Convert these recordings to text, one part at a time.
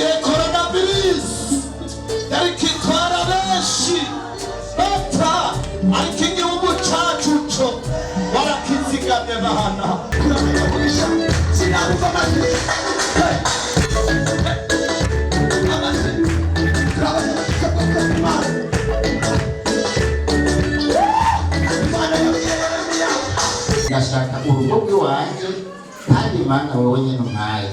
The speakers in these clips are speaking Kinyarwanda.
igihe coronavirus yariko itwara benshi bata, ariko igihugu cacu co warakizigamye bana. Sinabumva amajwi. Ndashaka urugo rw'iwanje kandi Imana wowe nyine umpaye.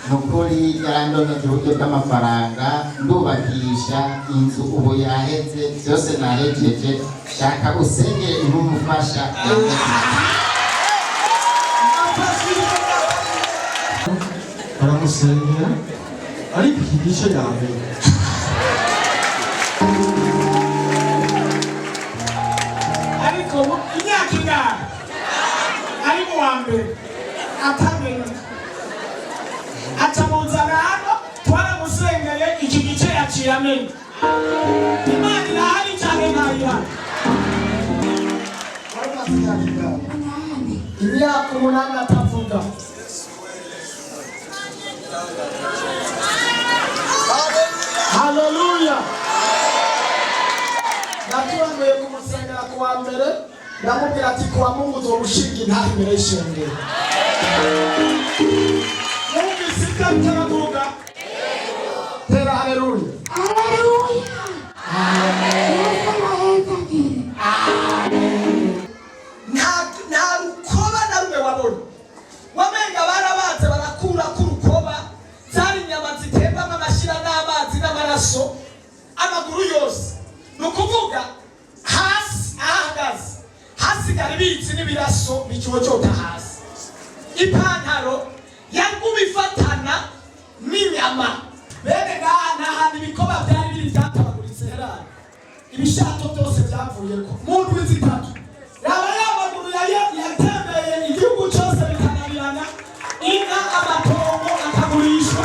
Nukuri yarandonkeje uburyo bw'amafaranga ndubakisha inzu, ubu yaheze byose nahejeje. Shaka usenge n'umufasha. Baramusengera ariko iki gice yawe ariko imyaka ingana ari mu wa mbere atamenye aca mu nzara hano twaramusengeye iki gice yaciye amenye. Imana irahari cyane ntayihari. Imyaka 8 atavuga. Haleluya. Naturanguye kumusengera ku wa mbere, ndamubwira ati kuwa Mungu uzorushinga intare imbere y'ishengero. Mwumvise ibyo turavuga? Tera haleluya. Haleluya. Nta rukoba na rumwe wabona. Wamenga barabanze barakura ku rukoba, zari inyama zitembamo amashira n'amazi n'amaraso, amaguru yose. Nukuvuga hasi ahagaze hasigara ibitsi n'ibiraso bicyocota hasi. Ipantaro yagubifatana n'inyama. Bene n'ahandi ibikoba byari biri byatabaguritse herani. Ibishato byose byavuyeko mu ndwi zitatu. Yaba y'amaguru yatembeye igihugu cyose bikanabirana, inka amatongo akagurishwa.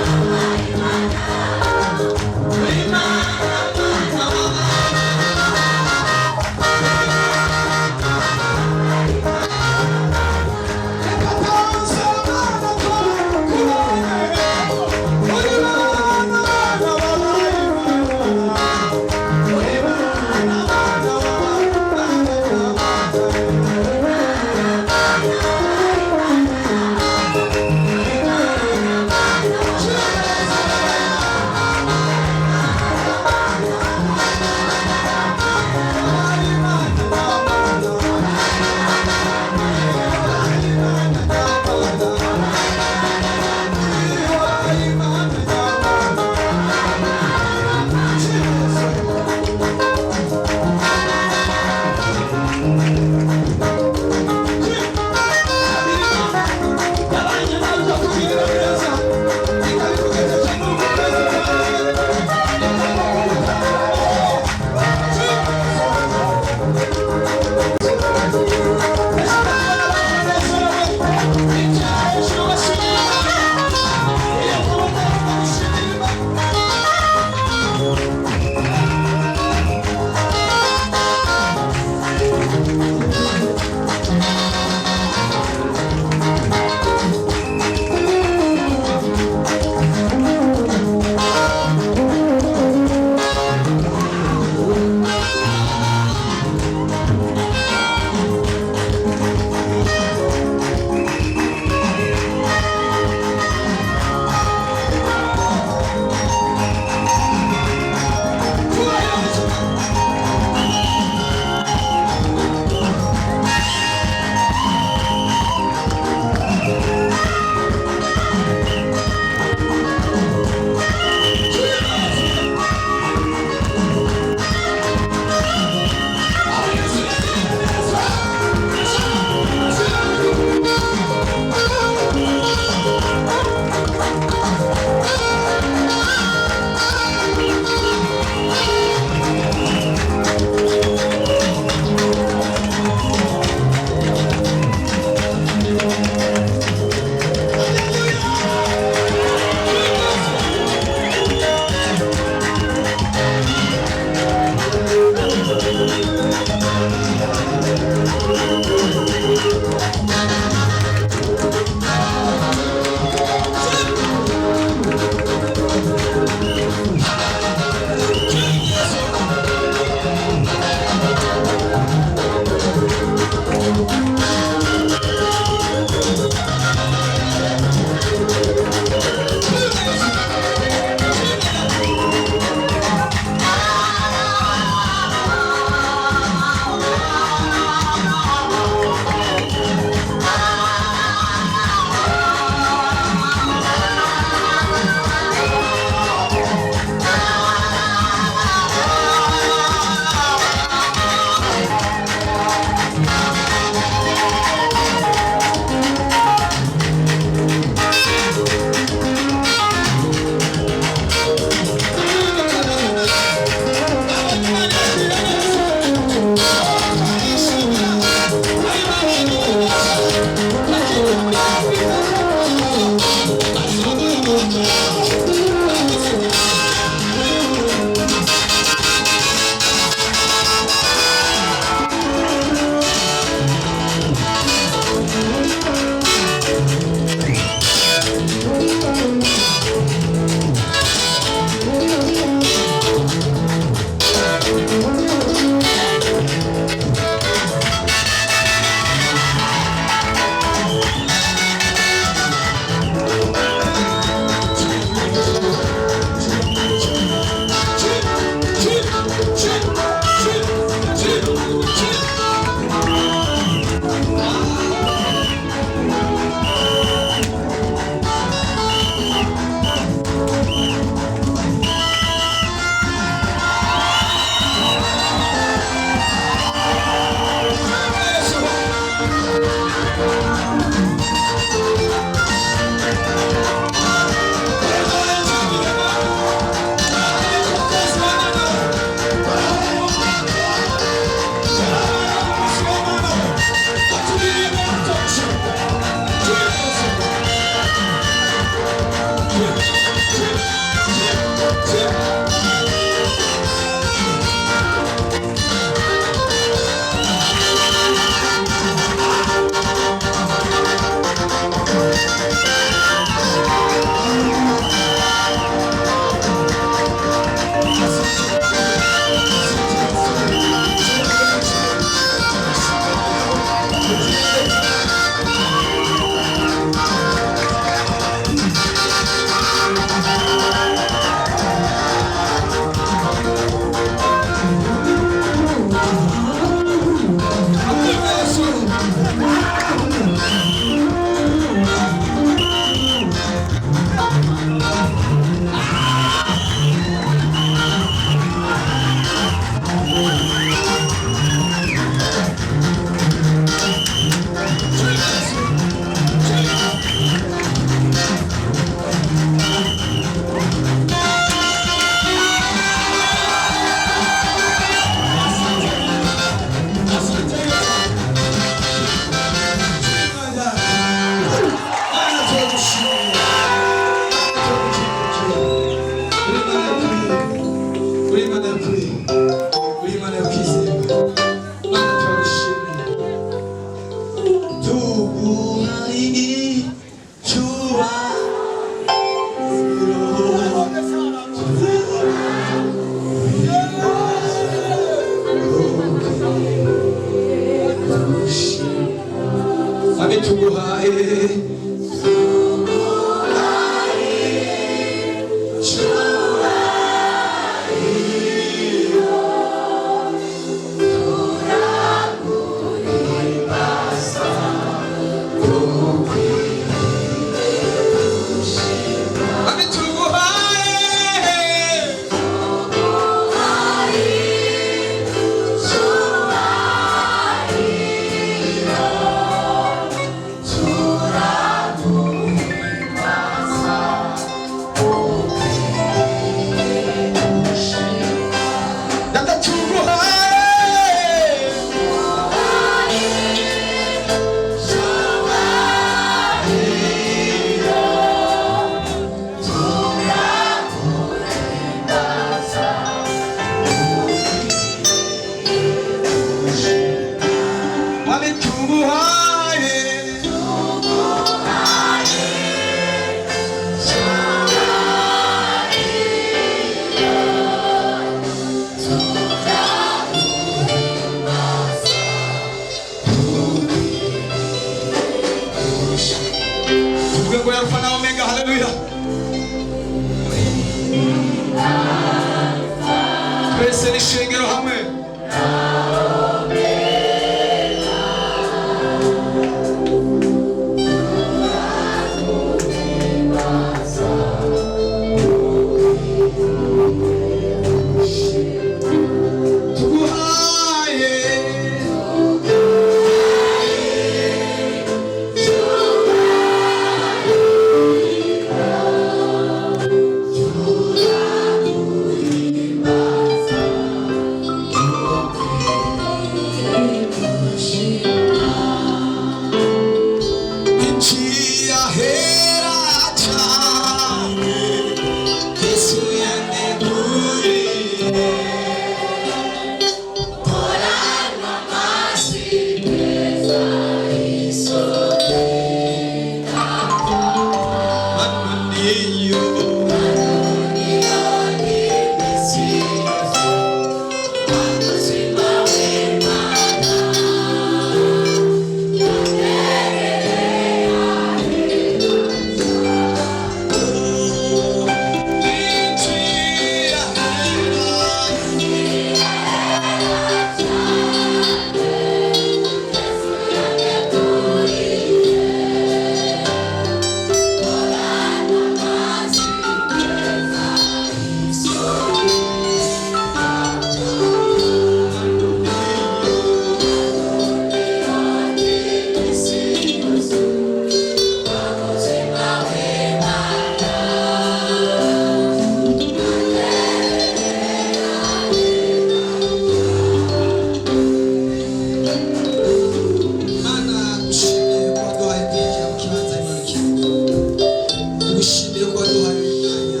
tugushimire ko waduhaye umwanya,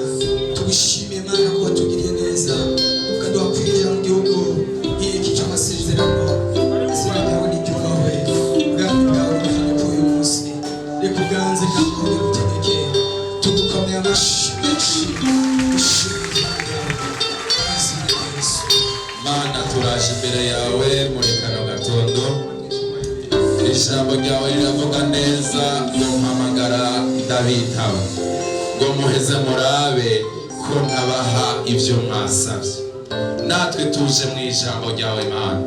tugushimiye Mana ko Mana turaje imbere yawe muri kano gatondo, ijambo ryawe riravuga neza ngo mpamagara ndabitaba, ngo muheze murabe ko ntabaha ibyo mwasabye. Natwe tuje mu ijambo ryawe Mana,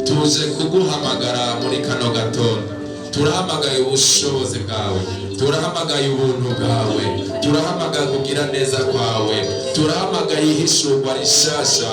tuje kuguhamagara muri kano gatondo. Turahamagaye ubushobozi bwawe, turahamagaye ubuntu bwawe, turahamagaye kugira neza kwawe, turahamagaye ihishurwa rishasha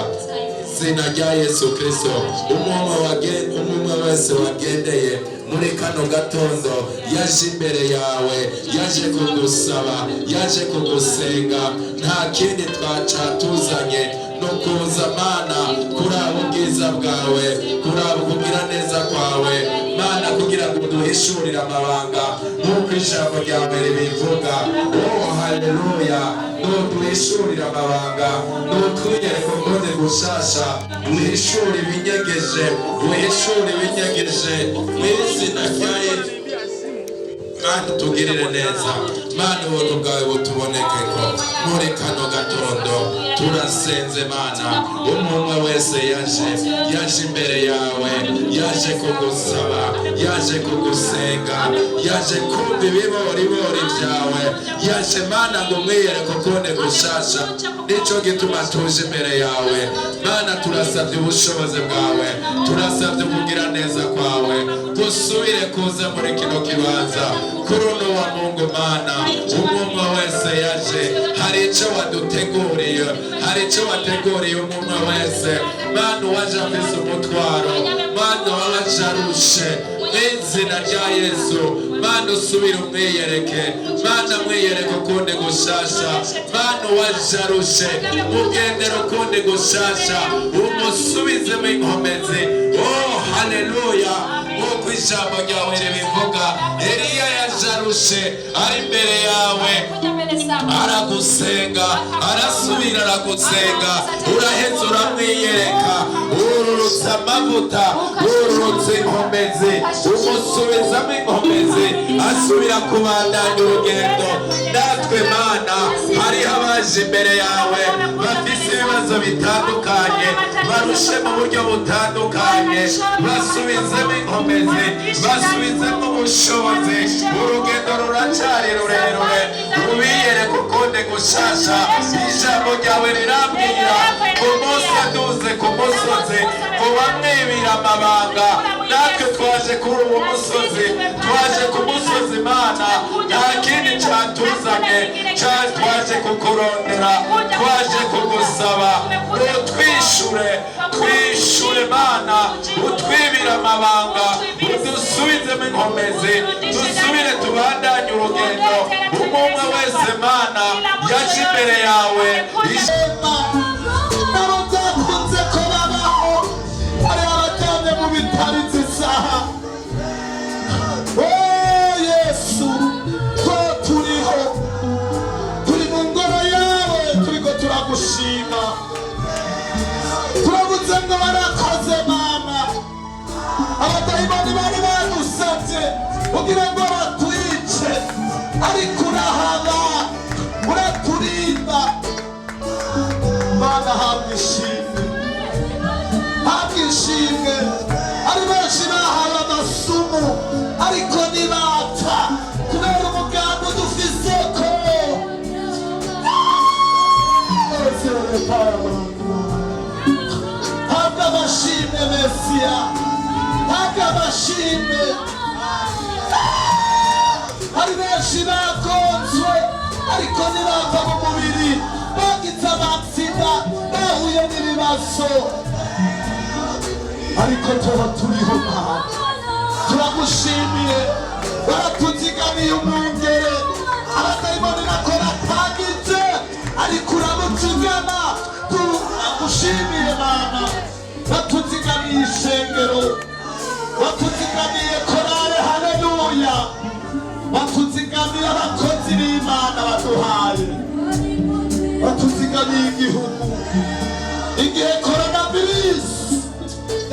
izina rya Yesu Kristo. Umwe wese wagendeye muri kano gatondo yaje imbere yawe, yaje kugusaba, yaje kugusenga, nta kindi twacatuzanye no kuza Mana kuraba ubwiza bwawe, kuraba kugira neza kwawe Mana, kugira ngo duhishurire amabanga nk'uko ijambo ryawe ribivuga. Oh haleluya, duhishurire amabanga, twiyereke ukundi gushasha, duhishure ibinyegeje, duhishure ibinyegeje mu izina rya Yesu. Mana tugirire neza, Mana ubuntu bwawe butubonekeko muri kano gatondo. Turasenze Mana, umwe wese yaje imbere yawe, yaje kugusaba, yaje kugusenga, yaje kumva ibiboribori byawe, yaje Mana ngo mwiyereke ukundi gushasha. Nico gituma tuje imbere yawe Mana, turasabye ubushobozi bwawe, turasabye kugira neza kwawe, dusubire kuza muri kino kibanza kuri uno wa Mungu Mana. Umwe wese yaje, hari icyo waduteguriye, hari icyo wateguriye umwe wese Mana. Waje afise umutwaro Mana, waje arushe mu izina rya Yesu Mana, usubire umwiyereke Mana, mwiyereke ukundi gushasha Mana. Waje arushe mugendera ukundi gushasha, umusubizemo inkomezi. Oh haleluya, nk'uko ijambo ryawe ribivuga, Eliya yaje arushe ari imbere yawe, aragusenga, arasubira aragusenga, uraheze uramwiyereka, ururutse amavuta, ururutse inkomezi, umusubizamo inkomezi, asubira kubandanya urugendo. Natwe Mana, hariho abaje imbere yawe bafise ibibazo bitandukanye, barushe mu buryo butandukanye, basubizemo inkomezi, basubizemo ubushobozi. Urugendo ruracari rurerure, ubiyereke ukundi gushasha. Ijambo ryawe rirambwira ku munsi aduze ku musozi ngo bamwibira amabanga. Natwe twaje kuri uwo musozi, twaje ku musozi Mana, nta kindi catuzanye, twaje kukurondera, twaje kugusaba. Twishure Mana, utwibira amabanga, udusubizemo inkomezi, dusubire tubandanye urugendo. Umwe wese Mana yaje imbere yawe, nabo byakunze ko babaho, hari abaryamye mu bitaritse isaha. Oh Yesu, ko turiho, turi mu ngoro yawe, turiko turagushima, turavuze ngo barakoze Mama. Abadayimoni bari badusabye kugira ngo batwice, ariko urahaba, uraturinda Mana. Habwa ishimwe, habwa ishimwe. Ari benshi bahawe amasumu, ariko ntibapfa kubera umugambi udufiseko. Habwa amashimwe Mesiya, habwa amashimwe. Hari benshi bagonzwe, ariko ntibava mu mubiri, bagize amatsinda, bahuye n'ibibazo, ariko tuba turiho Mana. Turagushimiye, waratuzigamiye umwungere, abadayimoni bakora atagize, ariko uramutugana. Turagushimiye Mana, watuzigamiye ishengero, watuzigamiye korale haleluya, watuzigamiye abakozi b'Imana baduhaye, watuzigamiye igihugu. Igihe coronavirus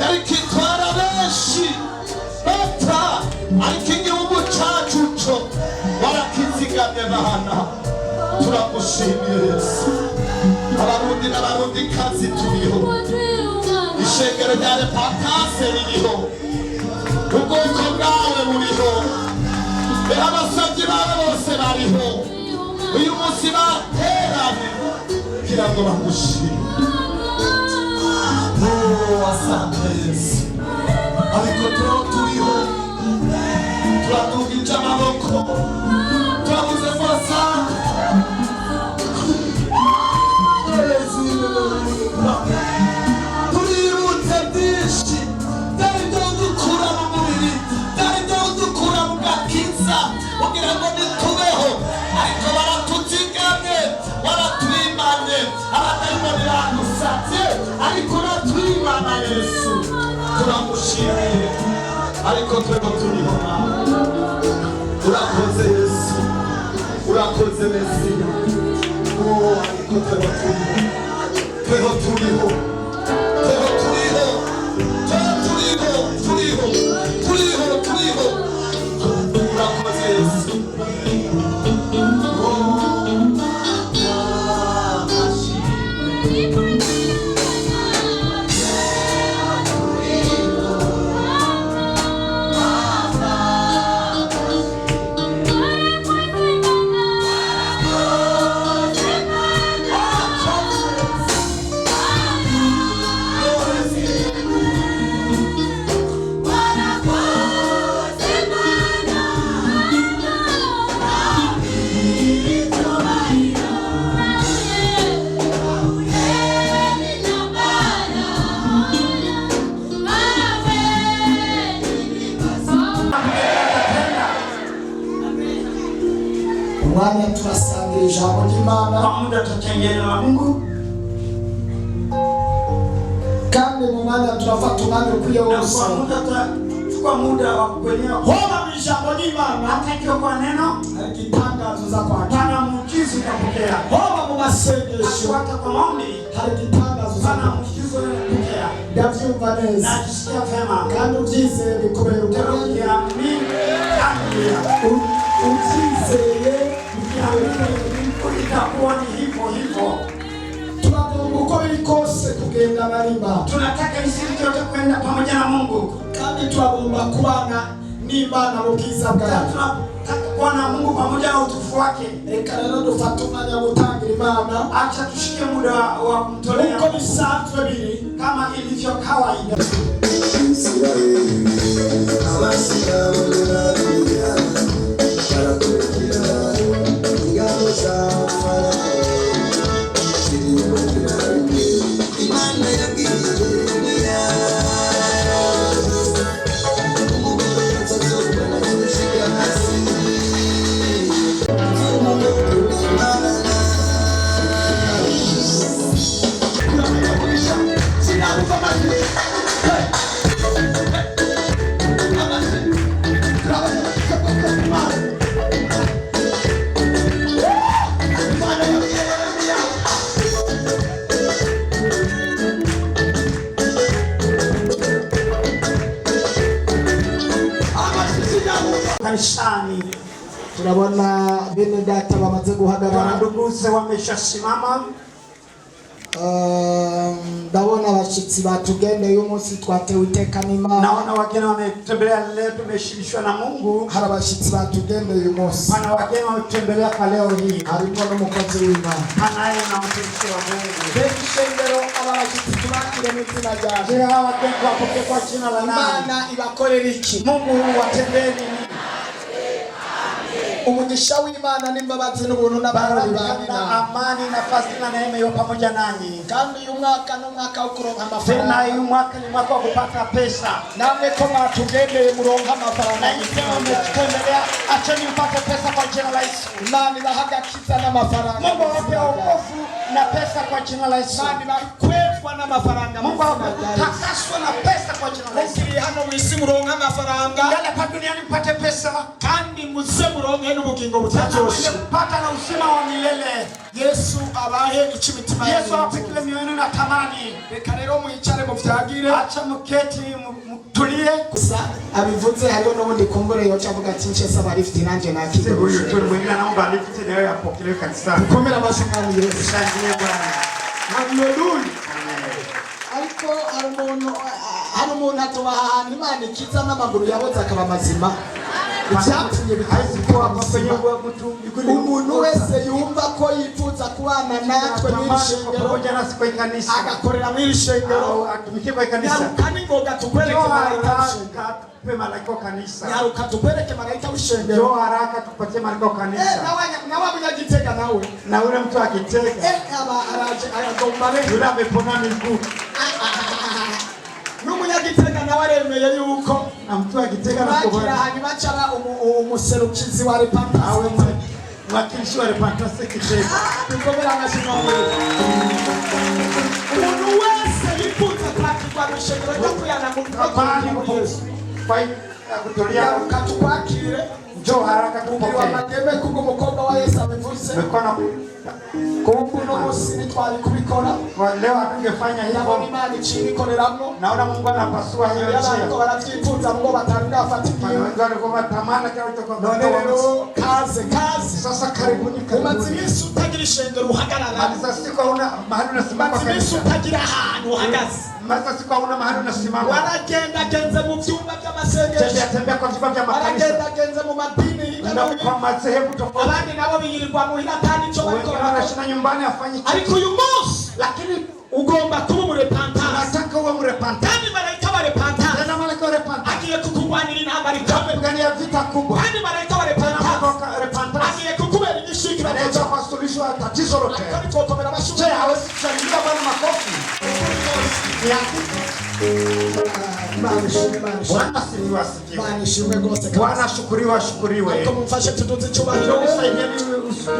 yari kitwara benshi bapfa, ariko igihugu cacu co warakizigamye Mana. Turagushimiye. turagushimiye Yesu. Abarundi n'abarundikazi turiho, ishengero rya Repentance ririho, ubwoko bwawe buriho, abasabyi bawe bose bariho. Uyu munsi bateranye kugira ngo bagushime. Asante Yesu. Ariko turiho, turadugije amaboko, turabuze kosa. Turirutse byinshi, byari byo dukura mu mubiri, byari byo dukura mu gakiza kugira ngo ntitubeho, ariko baratuzigamye, baratwimanye, abadayimoni badusabye, ariko uratwimana Yesu. Turamushimiye, ariko twebwe turiho nawe. Urakoze Yesu, urakoze Mesiya. Ariko twebwe turiho, twebwe turiho, twebwe turiho, turiho, turiho. Urakoze Yesu. Mwanya tunasangira ijambo ry'Imana, kwa muda tutengeneza na Mungu, kandi mu mwanya tunafata umwanya ukwiye na wose kwa muda tutachukua muda wa kwenye hoba mu ijambo ry'Imana. hata kwa neno Hari igitangazo za kwakira, pana muujiza utapokea. hoba mu masengesho Hata kwa maombi hari igitangazo za pana kwakira. muujiza utapokea. Ndavyumva neza Najisikia vyema. kandi ubyizeye bikubera ukuri. Ukiamini ambia. Ubyizeye Itakuwa ni hivyo. turagomba uko biri kose kugenda marimba, Tunataka isiri yote kwenda pamoja na Mungu. kandi turagomba kubana n'Imana mu bwiza bwayo. Tunataka kuwa na Mungu pamoja na utukufu wake. Reka rero dufate umwanya wo gutangira Imana Acha tushike muda wa kumtolea uko bisanzwe biri, kama ilivyo kawaida. Kanisani turabona bene data bamaze guhagarara. nduguze wameshasimama. Ndabona abashyitsi batugendeye uyu munsi, twatewe iteka n'Imana. Naona wageni wametembelea leo, tumeshibishwa na Mungu. Hari abashyitsi batugendeye uyu munsi, Pana wageni wametembelea kwa leo hii. harimo n'umukozi w'Imana. Panaye na mtumishi wa Mungu. Mbega ishengero, aba bashyitsi tubakire mu izina ryawe. Je, hawa wageni wapokee kwa jina la nani? Imana ibakorera iki? Mungu watendee nini? Umugisha w'Imana n'imbabazi n'ubuntu n'amahoro bibane Na nawe. amani na fadhili na neema iwe pamoja nanyi. Kandi uyu mwaka n'umwaka wo kuronka Tena amafaranga. hii mwaka ni mwaka wa kupata pesa. Namwe ko mwatugendeye muronka amafaranga. Na nyinyi mmetutembelea, acheni mpate pesa kwa jina la Yesu. Imana ibaha agakiza n'amafaranga. Mungu awape wokovu na pesa kwa jina la Yesu. Imana ibakwezwa n'amafaranga. Mungu awape kutakaswa na pesa kwa jina la Yesu. Mukiri hano mu isi muronka amafaranga, Ngale pa duniani mpate pesa. kandi muze muronke n'ubugingo Tena butaryoshe. mwende kupata na uzima wa milele. Yesu abahe icyo imitima Yesu awape kile mioyo na tamani. Reka rero mwicare muvyagire. Acha mketi tulie gusa abivuze hariho n'ubundi kumbure yo cyavuga ati nce saba lift nanje nakije huyu tu mwingine anaomba lift leo apokelewe kanisani. komera amashangani Yesu. Shangilie Bwana. Haleluya. Ariko hari umuntu atuba ahantu Imana ikiza n'amaguru yaboze akaba mazima. Ibyatumye bikazikuwa Kwenye mtu umuntu wese yumva ko yifuza kubana natwe n'ishengero pamoja nasi kwa kanisa agakorera mu ishengero atumikie kwa kanisa. kandi ngoga tukwereke malaika w'ishengero. Tupe malaika wa kanisa. Nyaruka tukwereke malaika w'ishengero. Njoo haraka tupatie malaika wa kanisa. Na wabanyagitega nawe. Na ule mtu akitega. Aba araje ayagombare. Yule amepona miguu. N'umunyagitega nawe aremeye yuko Na mtu akitega na bakira kubona. hanyuma cara umuserukizi wa repentance. Awe mwakilishi wa repentance kitega. Tukomera amashino wewe. Umuntu wese yifuza kwakirwa n'ishengero ryo kuyana mu Yesu. Kwa kutolia Katukwakire. njoo haraka Wa mageme kuko mukobwa wa Yesu abivuze. Mikono Kumbu no musini twari kubikora. kwa leo hatungefanya Yabo hivyo. Imana icibikoreramwo. Naona Mungu anapasua hiyo Ariko njia. baravyifuza ngo batanga afatikiwe. Wengi walikuwa watamana kile kilichokuwa None rero kaze. sasa karibuni Umaze iminsi utagira ishengero uhagarara. Sasa siku hauna mahali unasimama Umaze iminsi kanisa. utagira ahantu uhagaze. Sasa siku hauna mahali unasimama. Waragendagenze mu vyumba vy'amasengesho. Tembea kwa vyumba vya makanisa. Waragendagenze mu madini. Na kwa madhehebu tofauti. Abandi nabo biyirirwa muhira kandi ico Wengine bakora. wanashinda nyumbani afanyi kitu. Ariko uyu munsi Lakini ugomba kuba umurepantance. nataka uwe mrepanta. Kandi malaika wa repentance Tena malaika wa repanta. agiye kukurwanira intambara ikomeye. Kupigania vita kubwa. Kandi malaika wa repentance Repanta. agiye kukubera igishikira Anaweza cyawe. kwa suluhisho ya tatizo lote. Kandi twokomera Je, abashumba. hawezi kushangilia Bwana makofi? Ni hakika. Imana ishimwe, Imana ishimwe. Bwana asifiwe asifiwe. Imana ishimwe rwose. Bwana ashukuriwe ashukuriwe. Ariko mumfashe tuduze icyubahiro. Nisaidieni usiku.